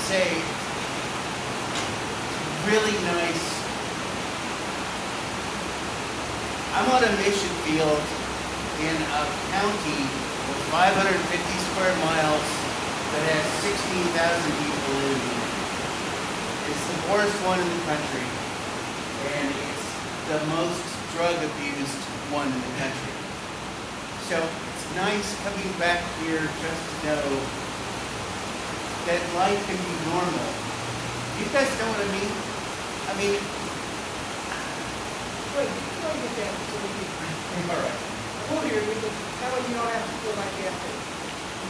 say, really nice. I'm on a mission field in a county with 550 square miles that has 16,000 people living in it. It's the poorest one in the country, and it's the most drug abused one in the country. So it's nice coming back here just to know that life can be normal. You guys know what I mean? I mean, Wait, before you get that, so we can, all right. we'll hear you, but that way you don't have to feel like you have to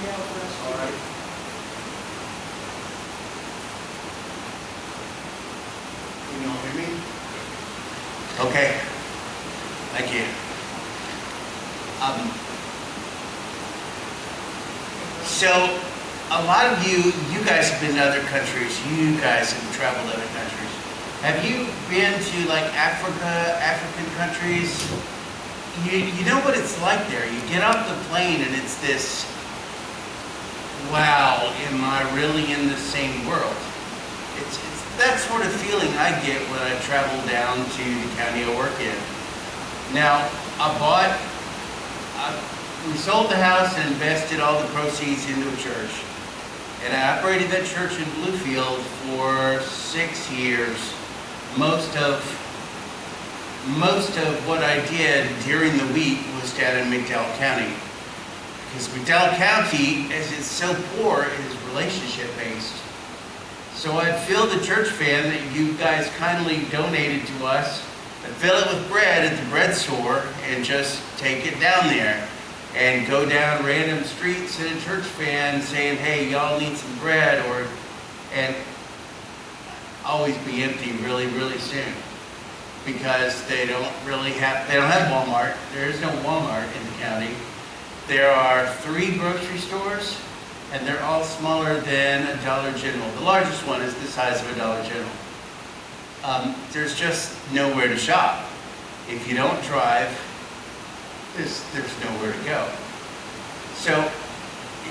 yell the rest of All the right. Can you all hear me? Okay. Thank you. So, a lot of you guys have been to other countries. You guys have traveled to other countries. Have you been to like African countries? You know what it's like there. You get off the plane and it's this, wow, am I really in the same world? It's that sort of feeling I get when I travel down to the county I work in. Now, we sold the house and invested all the proceeds into a church. And I operated that church in Bluefield for 6 years. Most of what I did during the week was down in McDowell County. Because McDowell County, as it's so poor, is relationship-based. So I'd fill the church van that you guys kindly donated to us, I'd fill it with bread at the bread store and just take it down there. And go down random streets in a church van saying, hey, y'all need some bread, and always be empty really, really soon. Because they don't have Walmart. There is no Walmart in the county. There are 3 grocery stores, and they're all smaller than a Dollar General. The largest one is the size of a Dollar General. There's just nowhere to shop. If you don't drive, there's nowhere to go. So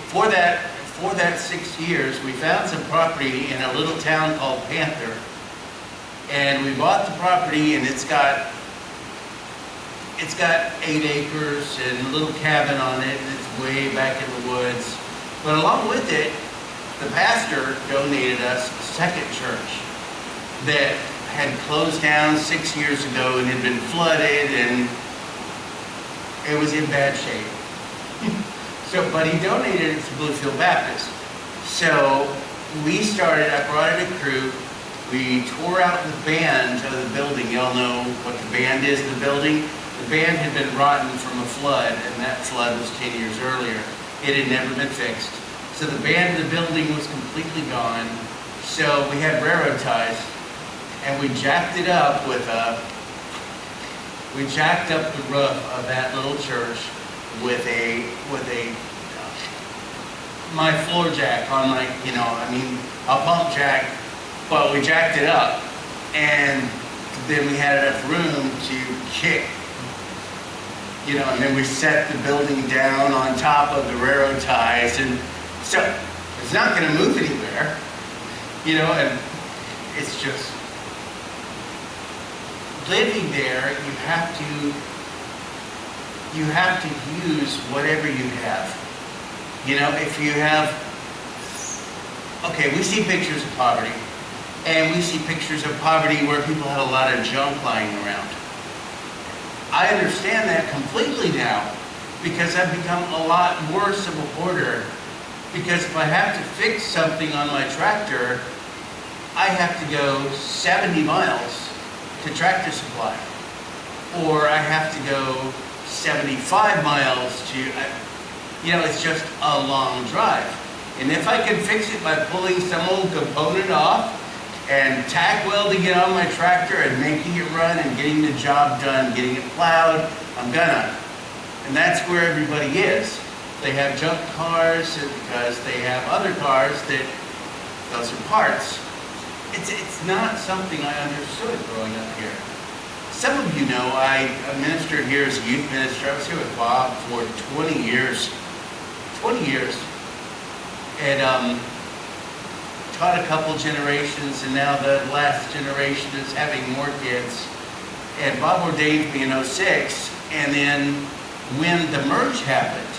for that 6 years, we found some property in a little town called Panther. And we bought the property, and it's got 8 acres and a little cabin on it, and it's way back in the woods. But along with it, the pastor donated us a second church that had closed down 6 years ago and had been flooded, and it was in bad shape. But he donated it to Bluefield Baptist. So I brought in a crew. We tore out the band of the building. Y'all know what the band is in the building? The band had been rotten from a flood, and that flood was 10 years earlier. It had never been fixed. So the band of the building was completely gone. So we had railroad ties, and we jacked it up we jacked up the roof of that little church with my floor jack on a pump jack, but we jacked it up, and then we had enough room to kick, and then we set the building down on top of the railroad ties, and so it's not going to move anywhere, and it's just, living there, you have to use whatever you have. If you have, okay, we see pictures of poverty, and we see pictures of poverty where people have a lot of junk lying around. I understand that completely now, because I've become a lot worse of a hoarder, because if I have to fix something on my tractor, I have to go 70 miles to Tractor Supply, or I have to go 75 miles to, it's just a long drive. And if I can fix it by pulling some old component off and tack welding it on my tractor and making it run and getting the job done, getting it plowed, I'm gonna. And that's where everybody is. They have junk cars because they have other cars that, those are parts. It's not something I understood growing up here. Some of you know I ministered here as a youth minister. I was here with Bob for 20 years. 20 years. And taught a couple generations, and now the last generation is having more kids. And Bob ordained me in '06, and then when the merge happened,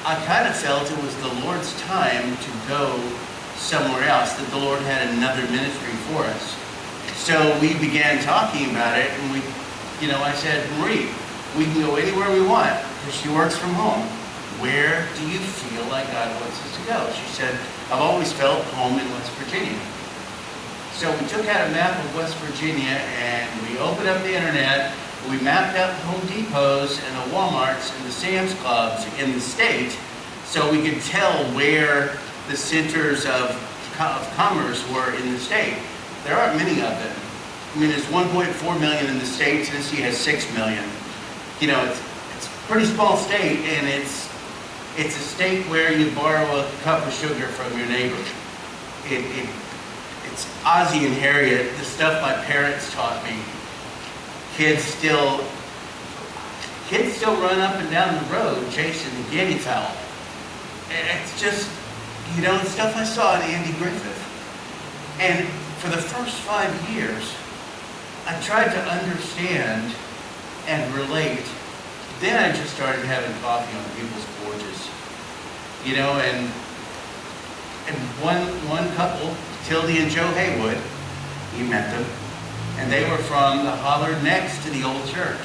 I kind of felt it was the Lord's time to go somewhere else, that the Lord had another ministry for us. So we began talking about it, and I said, Marie, we can go anywhere we want, because she works from home. Where do you feel like God wants us to go? She said, I've always felt home in West Virginia. So we took out a map of West Virginia, and we opened up the internet. We mapped out the Home Depots and the Walmarts and the Sam's Clubs in the state, so we could tell where the centers of commerce were in the state. There aren't many of them. I mean, there's 1.4 million in the state. Tennessee has 6 million. It's a pretty small state, and it's a state where you borrow a cup of sugar from your neighbor. It's Ozzie and Harriet, the stuff my parents taught me. Kids still run up and down the road chasing the guinea fowl. It's just, stuff I saw in Andy Griffith. And for the first 5 years, I tried to understand and relate. Then I just started having coffee on people's porches. And one couple, Tildy and Joe Haywood, you met them, and they were from the holler next to the old church.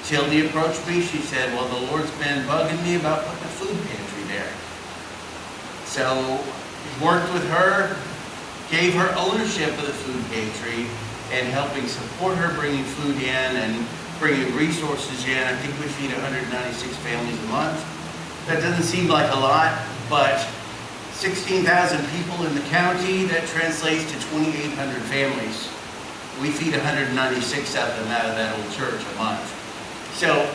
Tildy approached me. She said, well, the Lord's been bugging me about putting a food pantry there. So worked with her, gave her ownership of the food pantry, and helping support her bringing food in and bringing resources in. I think we feed 196 families a month. That doesn't seem like a lot, but 16,000 people in the county, that translates to 2,800 families. We feed 196 of them out of that old church a month. So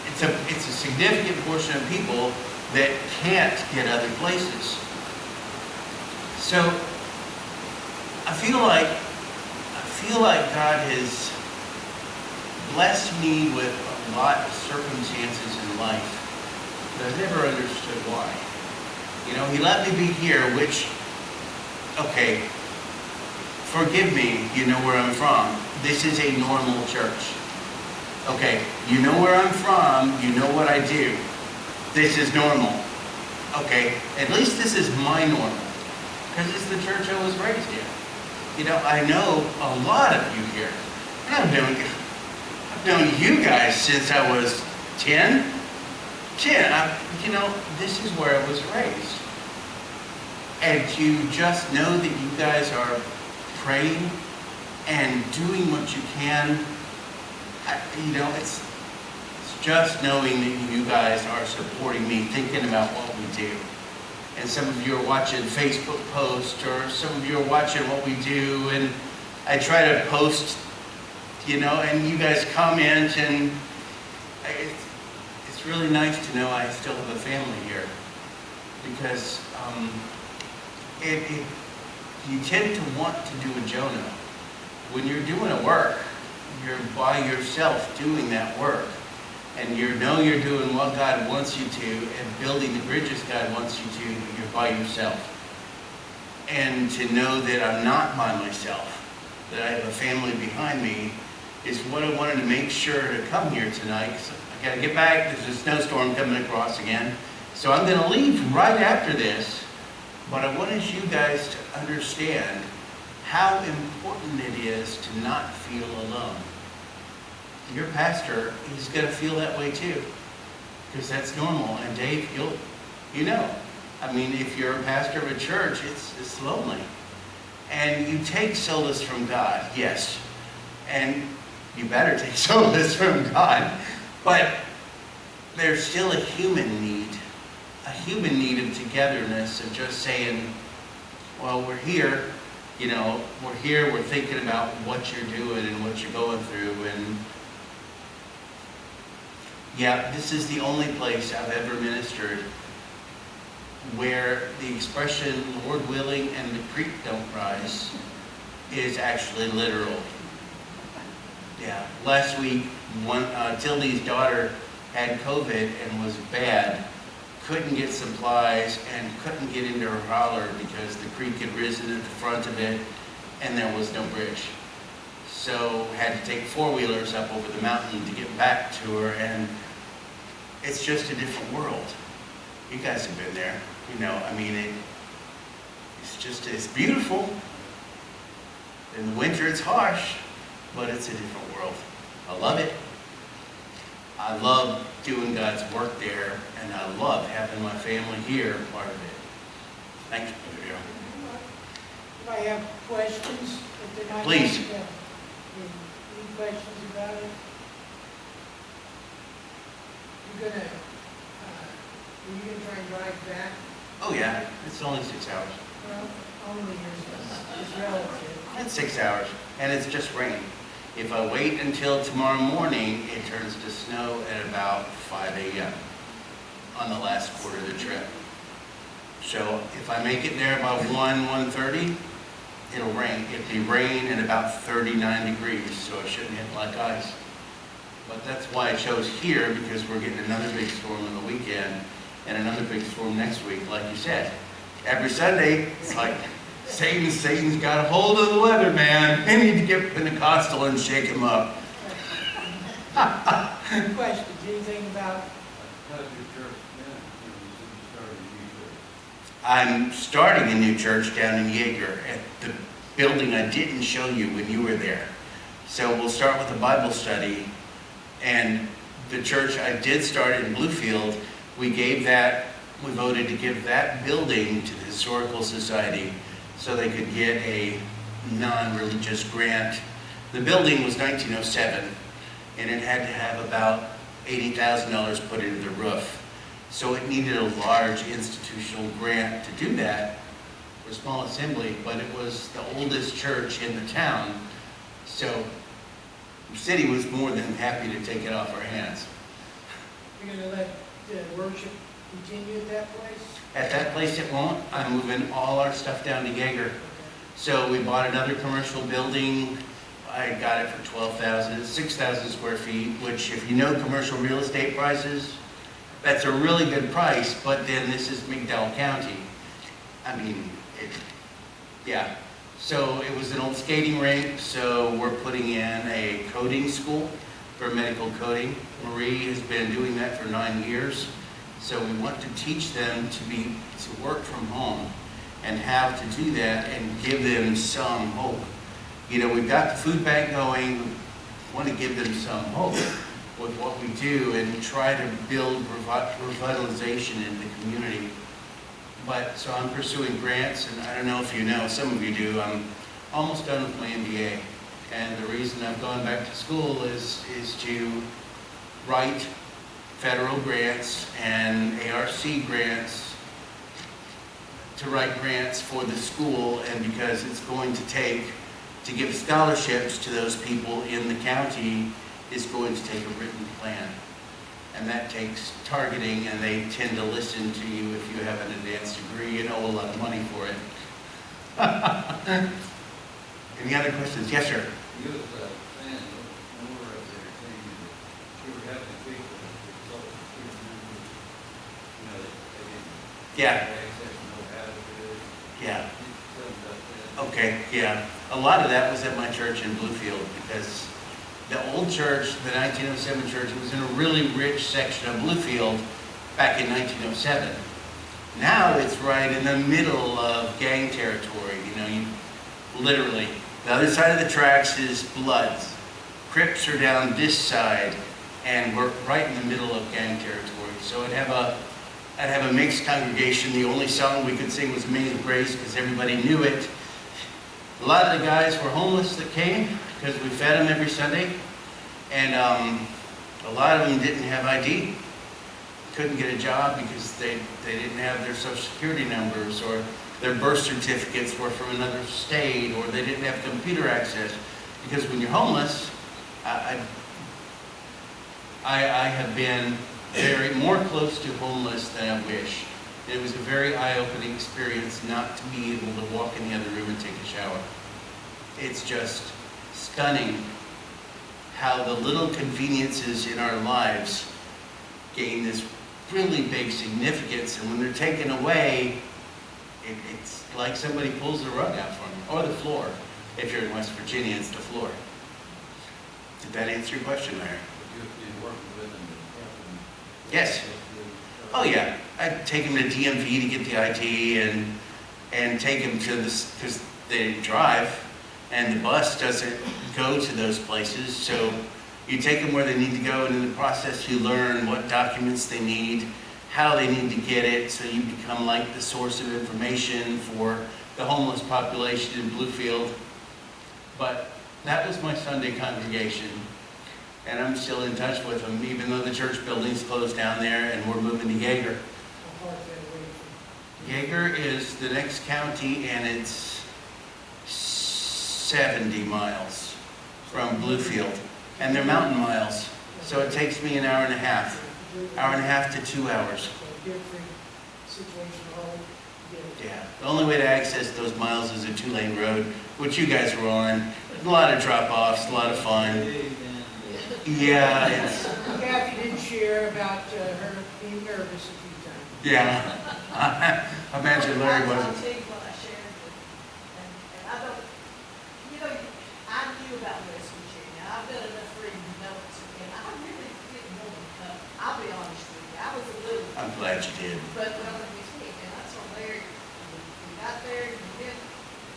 it's a significant portion of people that can't get other places. So I feel like God has blessed me with a lot of circumstances in life that I've never understood why. He let me be here, which, okay, forgive me, you know where I'm from. This is a normal church. Okay, you know where I'm from, you know what I do. This is normal. Okay, at least this is my normal, because it's the church I was raised in. I know a lot of you here. And I've known you guys since I was 10. This is where I was raised. And to just know that you guys are praying and doing what you can, it's just knowing that you guys are supporting me, thinking about what we do. And some of you are watching Facebook posts, or some of you are watching what we do, and I try to post, and you guys comment, and it's really nice to know I still have a family here, because you tend to want to do a Jonah. When you're doing a work, you're by yourself doing that work, and you're doing what God wants you to, and building the bridges God wants you to, but you're by yourself. And to know that I'm not by myself, that I have a family behind me, is what I wanted to make sure to come here tonight. Because I got to get back. There's a snowstorm coming across again. So I'm going to leave right after this. But I wanted you guys to understand how important it is to not feel alone. Your pastor is going to feel that way too, because that's normal. And Dave, if you're a pastor of a church, it's lonely. And you take solace from God, yes. And you better take solace from God. But there's still a human need of togetherness, of just saying, well, we're here, we're thinking about what you're doing and what you're going through. And yeah, this is the only place I've ever ministered where the expression, Lord willing and the creek don't rise, is actually literal. Yeah, last week, Tildy's daughter had COVID and was bad, couldn't get supplies and couldn't get into her holler because the creek had risen at the front of it and there was no bridge. So had to take four-wheelers up over the mountain to get back to her, and it's just a different world. You guys have been there, you know, I mean, it's beautiful. In the winter it's harsh, but it's a different world. I love it. I love doing God's work there, and I love having my family here part of it. Thank you, Brother Darrell. If I have questions, if they might. Please. Any questions about it? You're gonna, are you gonna try and drive back? Oh yeah, it's only 6 hours. Well, only it's relative. It's 6 hours, and it's just rain. If I wait until tomorrow morning, it turns to snow at about 5 a.m. on the last quarter of the trip. So if I make it there by 1:30, it'll rain. It'll be rain and about 39 degrees, so it shouldn't hit like ice. But that's why I chose here, because we're getting another big storm on the weekend and another big storm next week, like you said. Every Sunday, it's like, Satan's got a hold of the weather, man. They need to get Pentecostal and shake him up. Questions, anything about? How's your church now? You started a new church. I'm starting a new church down in Yeager at the building I didn't show you when you were there. So we'll start with a Bible study. And the church I did start in Bluefield, we voted to give that building to the Historical Society so they could get a non-religious grant. The building was 1907, and it had to have about $80,000 put into the roof. So it needed a large institutional grant to do that for a small assembly, but it was the oldest church in the town, so the city was more than happy to take it off our hands. You're gonna let worship continue at that place? At that place it won't. I'm moving all our stuff down to Yeager. So we bought another commercial building. I got it for 6,000 square feet, which if you know commercial real estate prices, that's a really good price, but then this is McDowell County. I mean, yeah. So it was an old skating rink, so we're putting in a coding school for medical coding. Marie has been doing that for 9 years. So we want to teach them to work from home and how to do that and give them some hope. You know, we've got the food bank going. We want to give them some hope with what we do and try to build revitalization in the community. But so I'm pursuing grants, and I don't know if you know, some of you do, I'm almost done with my MBA. And the reason I've gone back to school is to write federal grants and ARC grants, to write grants for the school, and because it's going to take, to give scholarships to those people in the county, is going to take a written plan. And that takes targeting, and they tend to listen to you if you have an advanced degree and owe a lot of money for it. Any other questions? Yes, sir. You was saying, over up there, saying that you were having people that result in you know, they didn't Yeah. have access to know how to do it. Yeah. Tell them about that. Okay, yeah. A lot of that was at my church in Bluefield, because the old church, the 1907 church, was in a really rich section of Bluefield back in 1907. Now it's right in the middle of gang territory. You know, literally, the other side of the tracks is Bloods. Crips are down this side, and we're right in the middle of gang territory. So I'd have a mixed congregation. The only song we could sing was Amazing Grace because everybody knew it. A lot of the guys were homeless that came because we fed them every Sunday, and a lot of them didn't have ID. Couldn't get a job because they didn't have their social security numbers, or their birth certificates were from another state, or they didn't have computer access. Because when you're homeless, I have been more close to homeless than I wish. It was a very eye-opening experience not to be able to walk in the other room and take a shower. It's just stunning how the little conveniences in our lives gain this really big significance, and when they're taken away, it's like somebody pulls the rug out from you, or the floor. If you're in West Virginia, it's the floor. Did that answer your question, Larry? You've been working with them to help them. Yes. Oh, yeah. I take them to DMV to get the ID and take them to this, because they drive, and the bus doesn't go to those places, so you take them where they need to go, and in the process you learn what documents they need, how they need to get it, so you become like the source of information for the homeless population in Bluefield. But that was my Sunday congregation, and I'm still in touch with them, even though the church building's closed down there and we're moving to Yeager. How far is that away from? Yeager is the next county, and it's 70 miles from Bluefield, and they're mountain miles, so it takes me an hour and a half to 2 hours. So different situation, all, Yeah, the only way to access those miles is a 2-lane road, which you guys were on. A lot of drop-offs, a lot of fun. Yeah, it's, Kathy did share about her being nervous a few times. yeah. I imagine Larry I'll wasn't. tell you what I shared with you, and I don't, you know, I knew about West Virginia, I've got enough reading notes, and I really didn't want to come, I'll be honest with you, I was a little, I'm glad you did. but when I was here, and I told Larry, we got there, and then,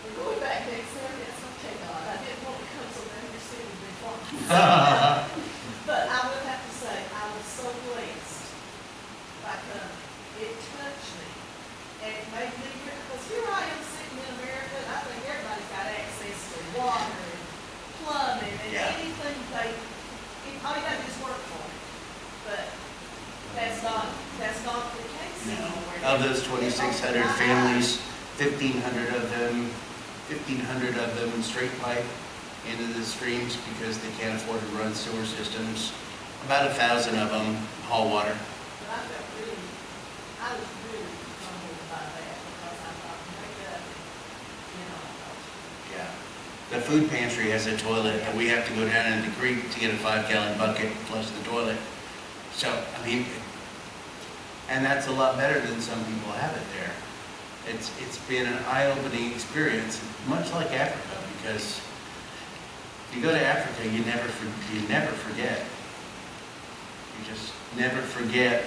we're going back next Saturday, that's okay, God, I didn't want to come so then your city would be fun. But I would have to say, I was so blessed by coming, it touched me. And it made me, because here I am sitting in America, and I think everybody's got access to water and plumbing and Yeah. anything all you gotta do is work for it. But that's not the case No. anymore. Of those 2,600 families, 1,500 of them straight pipe into the streams because they can't afford to run sewer systems. About 1,000 of them haul water. But I was really humbled by that, because I thought, make up, you know. Yeah. The food pantry has a toilet, and we have to go down in the creek to get a 5-gallon bucket and flush the toilet. So, I mean, and that's a lot better than some people have it there. It's been an eye-opening experience, much like Africa, because you go to Africa, you never forget. You just never forget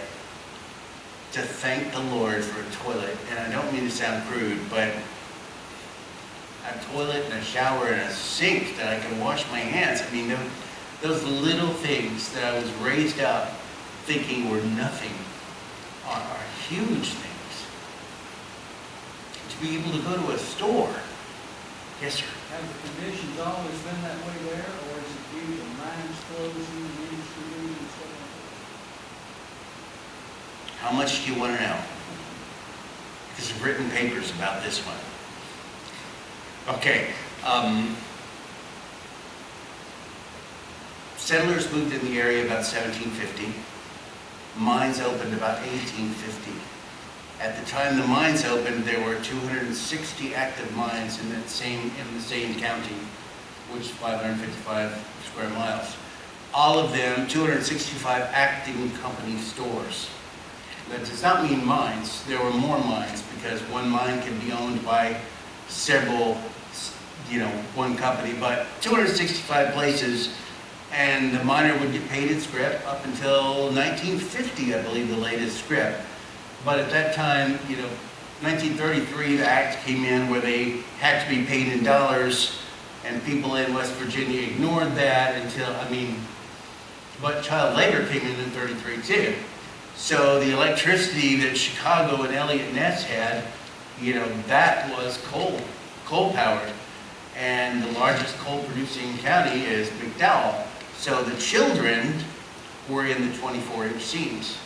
to thank the Lord for a toilet. And I don't mean to sound crude, but a toilet and a shower and a sink that I can wash my hands. I mean, those little things that I was raised up thinking were nothing are huge things. To be able to go to a store. Yes, sir. Have the conditions always been that way there, or is it due to mines closing, industry and stuff like How much do you want to know? Because I've written papers about this one. Okay. Settlers moved in the area about 1750. Mines opened about 1850. At the time the mines opened, there were 260 active mines in the same county, which is 555 square miles. All of them, 265 acting company stores. That does not mean mines. There were more mines, because one mine can be owned by several, one company, but 265 places, and the miner would get paid in scrip up until 1950, I believe, the latest scrip. But at that time, 1933, the act came in where they had to be paid in dollars, and people in West Virginia ignored that but child labor came in 33 too. So the electricity that Chicago and Elliott Ness had, that was coal powered. And the largest coal producing county is McDowell. So the children were in the 24-inch seams,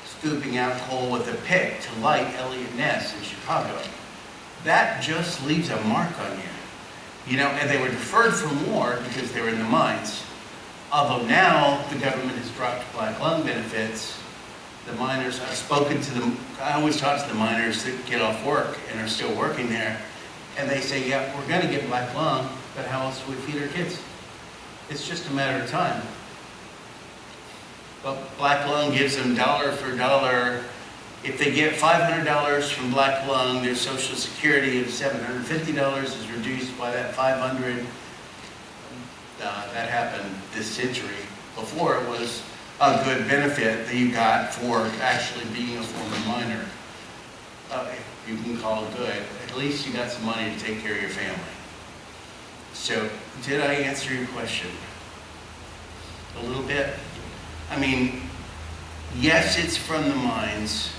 scooping out coal with a pick to light Elliott Ness in Chicago. That just leaves a mark on you. And they were deferred from war because they were in the mines. Although now the government has dropped black lung benefits, the miners, I've spoken to them, I always talk to the miners that get off work and are still working there, and they say, yeah, we're going to get black lung, but how else do we feed our kids? It's just a matter of time. But Black Lung gives them dollar for dollar. If they get $500 from Black Lung, their Social Security of $750 is reduced by that $500. That happened this century. Before, it was a good benefit that you got for actually being a former minor. If you can call it good, at least you got some money to take care of your family. So, did I answer your question? A little bit? I mean, yes, it's from the mines,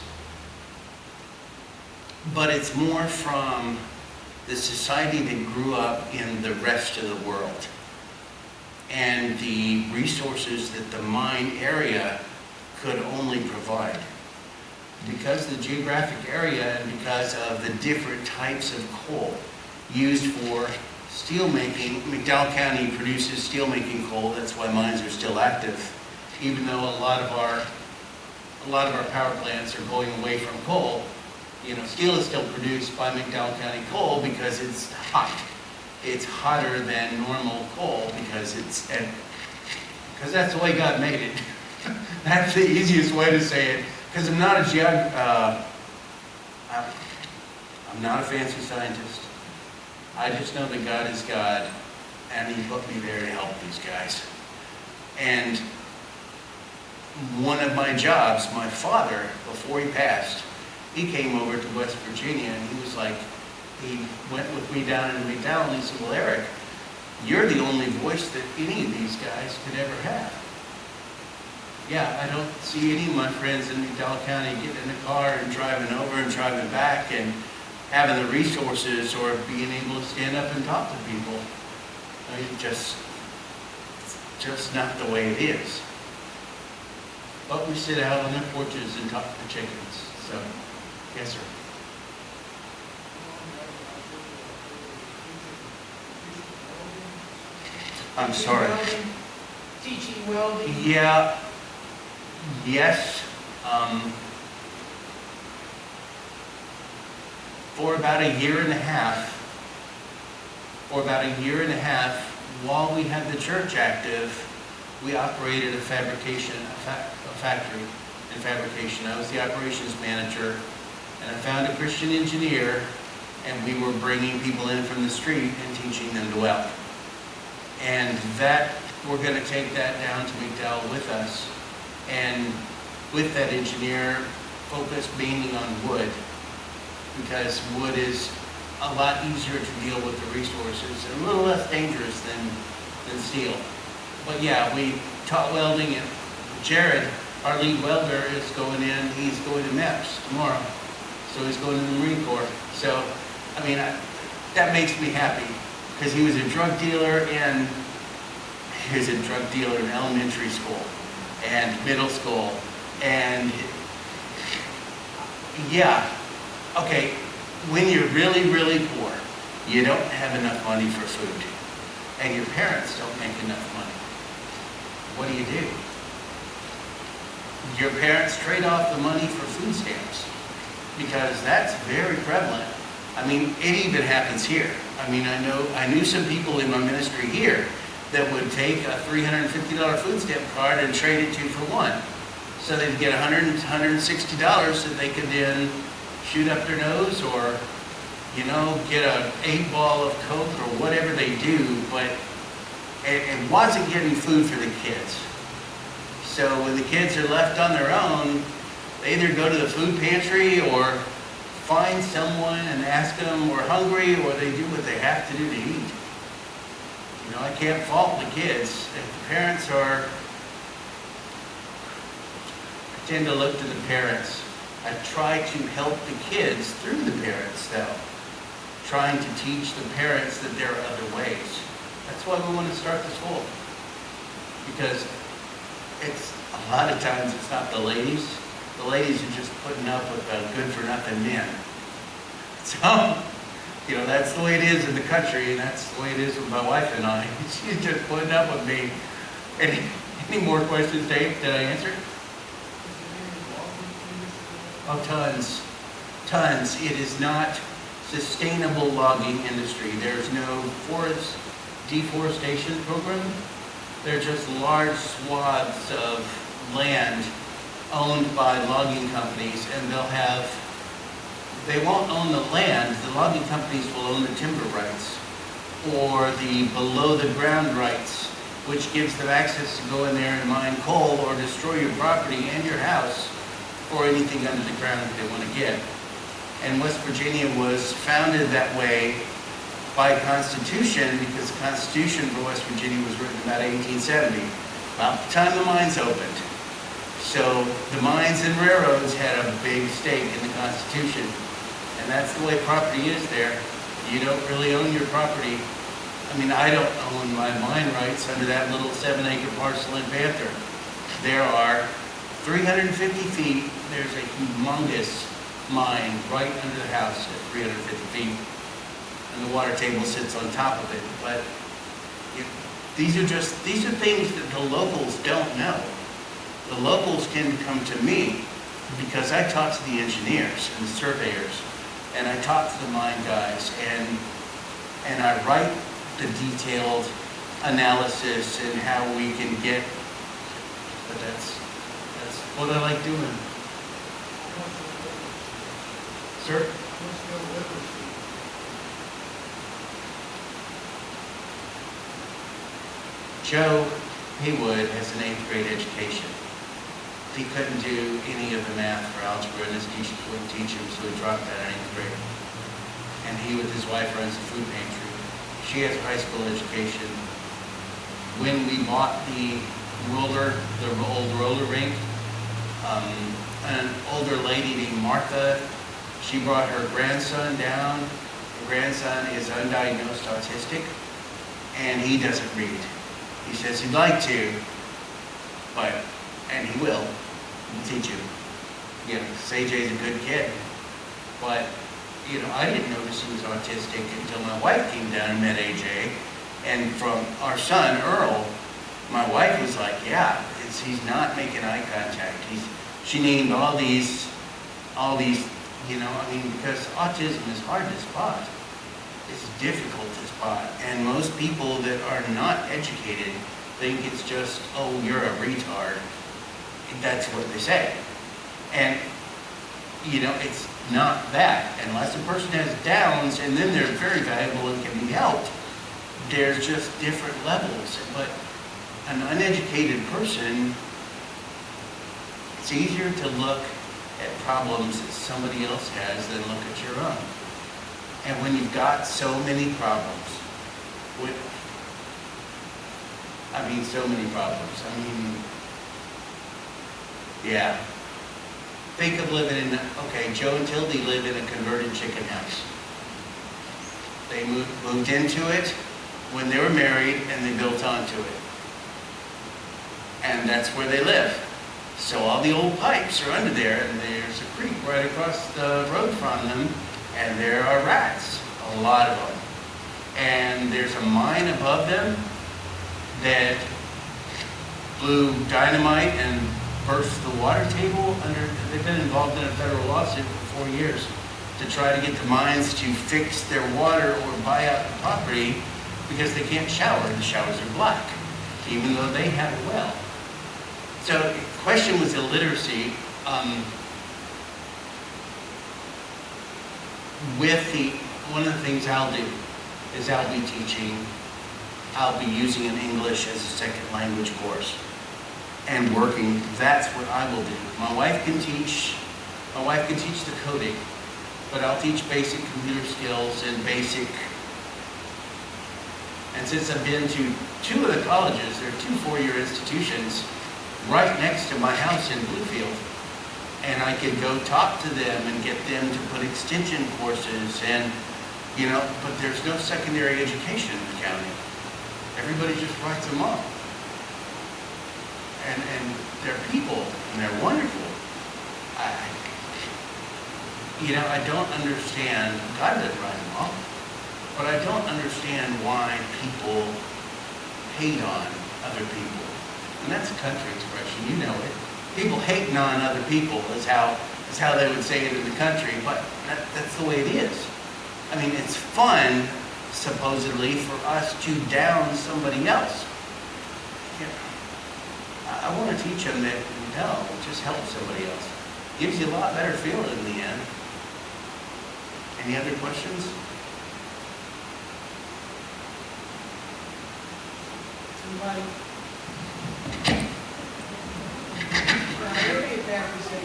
but it's more from the society that grew up in the rest of the world and the resources that the mine area could only provide. Because of the geographic area and because of the different types of coal used for steel making, McDowell County produces steel making coal. That's why mines are still active, even though a lot of our power plants are going away from coal. You know, steel is still produced by McDowell County coal because it's hot. It's hotter than normal coal because that's the way God made it. That's the easiest way to say it. Because I'm not a fancy scientist. I just know that God is God, and He put me there to help these guys. And one of my jobs, my father, before he passed, he came over to West Virginia, and he was like, he went with me down to McDowell, and he said, well, Eric, you're the only voice that any of these guys could ever have. Yeah, I don't see any of my friends in McDowell County getting in the car and driving over and driving back and having the resources or being able to stand up and talk to people. I mean, just not the way it is. But we sit out on their porches and talk to the chickens. So, yes, sir. I'm sorry. Teaching welding? Yeah. Yes. For about a year and a half, while we had the church active, we operated a factory in fabrication. I was the operations manager, and I found a Christian engineer, and we were bringing people in from the street and teaching them to weld. And that, we're going to take that down to McDowell with us, and with that engineer, focus mainly on wood, because wood is a lot easier to deal with the resources and a little less dangerous than steel. But yeah, we taught welding, and Jared, our lead welder, is going in, he's going to MEPS tomorrow. So he's going to the Marine Corps. So, I mean, that makes me happy, because he was a drug dealer in elementary school and middle school. And yeah, okay, when you're really, really poor, you don't have enough money for food, and your parents don't make enough money. What do? Your parents trade off the money for food stamps, because that's very prevalent. I mean, it even happens here. I mean, I knew some people in my ministry here that would take a $350 food stamp card and trade it 2 for 1. So they'd get $160 that they could then shoot up their nose, or, you know, get an 8-ball of Coke or whatever they do, but it wasn't getting food for the kids. So when the kids are left on their own, they either go to the food pantry or find someone and ask them we're hungry, or they do what they have to do to eat. You know, I can't fault the kids. If the parents are, I tend to look to the parents. I try to help the kids through the parents, though. Trying to teach the parents that there are other ways. That's why we want to start the school. Because it's, a lot of times it's not the ladies. The ladies are just putting up with good-for-nothing men. So, you know, that's the way it is in the country, and that's the way it is with my wife and I. She's just putting up with me. Any more questions, Dave? Did I answer? Oh, tons. Tons. It is not sustainable logging industry. There's no forest deforestation program. They're just large swaths of land owned by logging companies, and they won't own the land, the logging companies will own the timber rights, or the below-the-ground rights, which gives them access to go in there and mine coal or destroy your property and your house, or anything under the ground that they want to get. And West Virginia was founded that way by Constitution, because the Constitution for West Virginia was written about 1870, about the time the mines opened. So the mines and railroads had a big stake in the Constitution, and that's the way property is there. You don't really own your property. I mean, I don't own my mine rights under that little 7-acre parcel in Panther. There are 350 feet, there's a humongous mine right under the house at 350 feet, and the water table sits on top of it. But these are things that the locals don't know. The locals can come to me because I talk to the engineers and the surveyors, and I talk to the mine guys, and I write the detailed analysis and how we can get, but that's what I like doing. Sir? Joe Haywood has an 8th grade education. He couldn't do any of the math for algebra, and his teacher wouldn't teach him, so he dropped out in 8th grade. And he, with his wife, runs a food pantry. She has a high school education. When we bought the old roller rink, an older lady named Martha, she brought her grandson down. Her grandson is undiagnosed autistic, and he doesn't read. He says he'd like to, and he will. He'll teach him. AJ's a good kid, but I didn't notice he was autistic until my wife came down and met AJ. And from our son, Earl, my wife was like, yeah, he's not making eye contact. She named all these, because autism is hard to spot. It's difficult to spot. And most people that are not educated think it's just, oh, you're a retard. That's what they say. And, it's not that. Unless a person has Downs, and then they're very valuable and can be helped, there's just different levels. But an uneducated person, it's easier to look at problems that somebody else has than look at your own. And when you've got so many problems, so many problems. Yeah. Think of living in, Joe and Tildy live in a converted chicken house. They moved into it when they were married, and they built onto it. And that's where they live. So all the old pipes are under there, and there's a creek right across the road from them, and there are rats, a lot of them. And there's a mine above them that blew dynamite and burst the water table they've been involved in a federal lawsuit for 4 years to try to get the mines to fix their water or buy out the property because they can't shower. The showers are black, even though they have a well. So the question was illiteracy. One of the things I'll do is I'll be teaching, I'll be using an English as a second language course and working. That's what I will do. My wife can teach the coding, but I'll teach basic computer skills and and since I've been to 2 of the colleges, there are 2 4-year institutions right next to my house in Bluefield, and I can go talk to them and get them to put extension courses and, but there's no secondary education in the county. Everybody just writes them off. And they're people, and they're wonderful. I don't understand, God doesn't write them off, but I don't understand why people hate on other people. And that's a country expression, you know it. People hating on other people is how they would say it in the country, but that's the way it is. It's fun, supposedly, for us to down somebody else. I want to teach them that hell, just help somebody else. Gives you a lot better feeling in the end. Any other questions? Somebody. Now, you'll get back and say,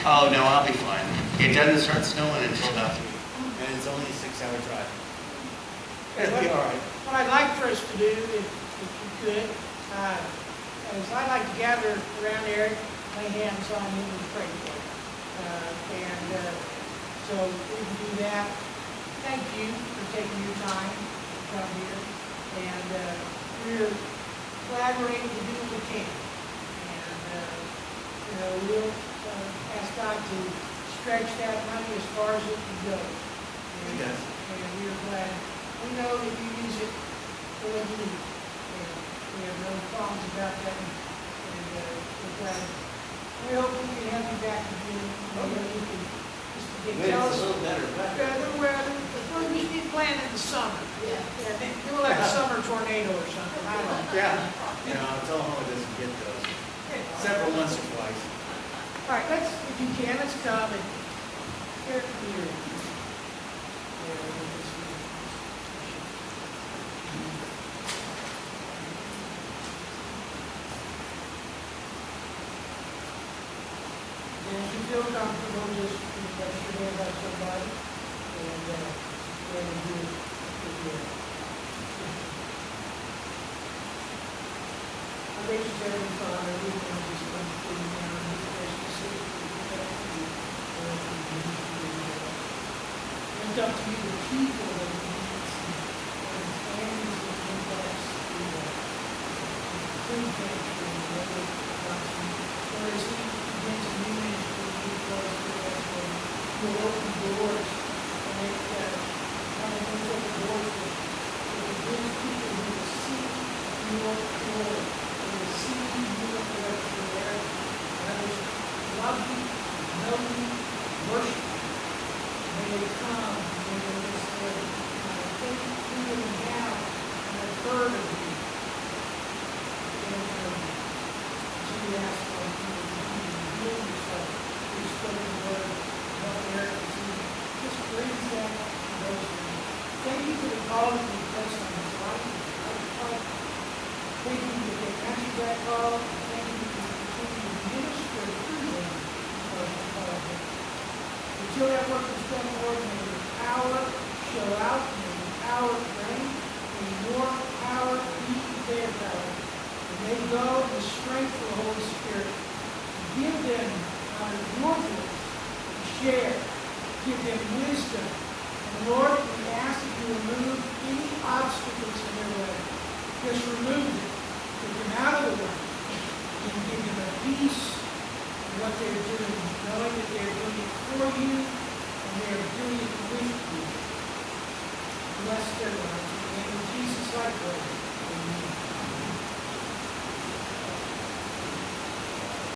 Oh, no, I'll be fine. It doesn't start snowing until about 3. And it's only a 6-hour drive. It'll be all right. what I'd like for us to do, if you could, is I'd like to gather around Eric, lay hands on him and pray for him. So we can do that. Thank you for taking your time to come here. And we're glad we're able to do what we can. And, we'll ask God to stretch that money as far as it can go. Yes. And we're glad. We know that you use it for what you need. And we have no problems about that. And we're glad. We hope we can have you back again. You can just tell us. better. Well, we need to plan in the summer. Yeah. Then we'll have a summer tornado or something. I don't know. Yeah. Tell him it doesn't get those. Several months or twice. All right, if you can, let's come and here. And if you feel comfortable, just press your hand on somebody and go ahead and do it with you. I raise your hand, Father, we want to just come before you now and just pray specifically for that to you. Lift up to you the people that we need to see, and families that need us through that. Food pantry and whatever about you. Lord, as we begin to new ministry, we close the doors, Lord, you'll open doors and make not only open doors, but bring people who will see your glory. See you there for there, and others love you, know you, worship you. May they come, may they just say, I think we will now, and I've heard of you. And so we ask for you to reveal yourself through your spoken word, about Eric, as he just brings that to those things. Thank you for the calling you placed on his life. Thank you that they answered that call. Thank you for continuing to minister through them because you called them. Until that work is done, Lord, may your power show out, may your power reign, may your power be their power. And they go in the strength of the Holy Spirit. Give them out of your voice to share. Give them wisdom. And Lord, we ask that you remove any obstacles in their way. Just remove them. Get them out of the way and give them a peace in what they're doing, knowing that